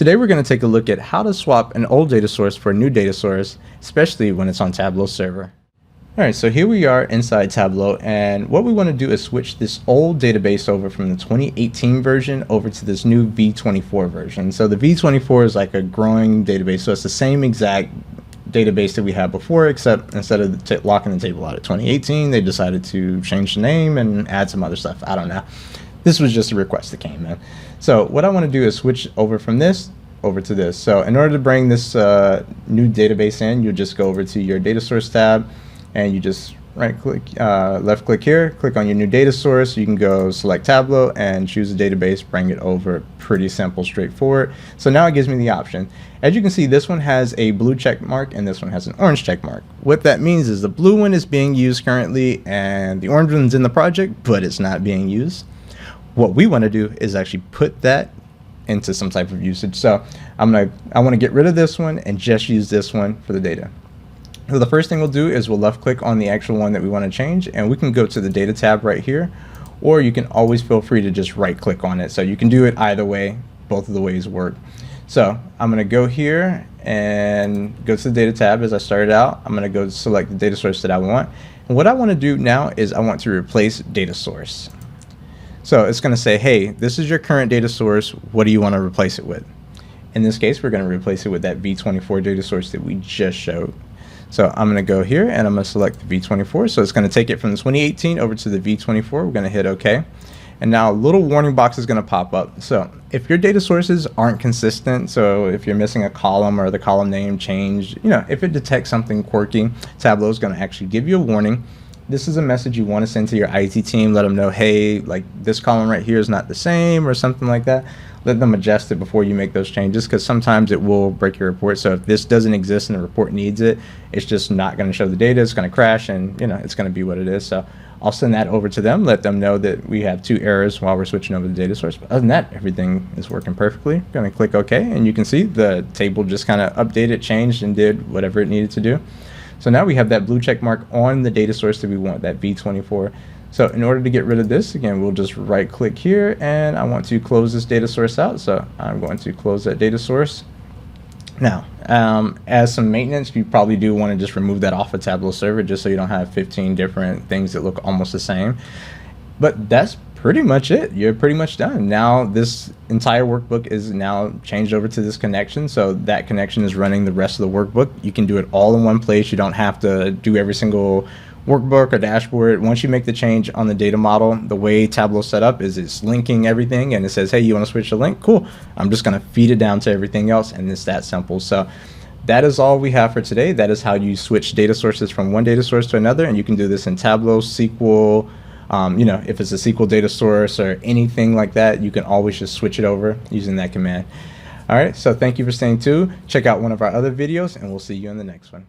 Today we're going to take a look at how to swap an old data source for a new data source, especially when it's on Tableau server. Alright, so here we are inside Tableau, and what we want to do is switch this old database over from the 2018 version over to this new V24 version. So the V24 is like a growing database, so it's the same exact database that we had before, except instead of locking the table out at 2018, they decided to change the name and add some other stuff. I don't know. This was just a request that came in. So what I want to do is switch over from this over to this. So in order to bring this new database in, you'll just go over to your data source tab, and you just left click here, click on your new data source. You can go select Tableau and choose a database, bring it over. Pretty simple, straightforward. So now it gives me the option. As you can see, this one has a blue check mark and this one has an orange check mark. What that means is the blue one is being used currently and the orange one's in the project, but it's not being used. What we want to do is actually put that into some type of usage. So I want to get rid of this one and just use this one for the data. So the first thing we'll do is we'll left click on the actual one that we want to change, and we can go to the data tab right here, or you can always feel free to just right click on it. So you can do it either way. Both of the ways work. So I'm going to go here and go to the data tab. As I started out, I'm going to go select the data source that I want. And what I want to do now is I want to replace data source. So it's going to say, hey, this is your current data source. What do you want to replace it with? In this case, we're going to replace it with that V24 data source that we just showed. So I'm going to go here and I'm going to select the V24. So it's going to take it from the 2018 over to the V24. We're going to hit OK. And now a little warning box is going to pop up. So if your data sources aren't consistent, so if you're missing a column or the column name changed, if it detects something quirky, Tableau is going to actually give you a warning. This is a message you want to send to your IT team. Let them know, hey, like this column right here is not the same or something like that. Let them adjust it before you make those changes, because sometimes it will break your report. So if this doesn't exist and the report needs it, it's just not going to show the data. It's going to crash, and it's going to be what it is. So I'll send that over to them, let them know that we have 2 errors while we're switching over the data source. But other than that, everything is working perfectly. Going to click OK, and you can see the table just kind of updated, changed, and did whatever it needed to do. So now we have that blue check mark on the data source that we want, that V24. So in order to get rid of this, again, we'll just right click here, and I want to close this data source out. So I'm going to close that data source. Now, as some maintenance, you probably do want to just remove that off of Tableau server, just so you don't have 15 different things that look almost the same. But that's pretty much it. You're pretty much done. Now this entire workbook is now changed over to this connection. So that connection is running the rest of the workbook. You can do it all in one place. You don't have to do every single workbook or dashboard. Once you make the change on the data model, the way Tableau set up is it's linking everything, and it says, hey, you want to switch the link? Cool. I'm just going to feed it down to everything else, and it's that simple. So that is all we have for today. That is how you switch data sources from one data source to another, and you can do this in Tableau, SQL. If it's a SQL data source or anything like that, you can always just switch it over using that command. All right, so thank you for staying tuned. Check out one of our other videos, and we'll see you in the next one.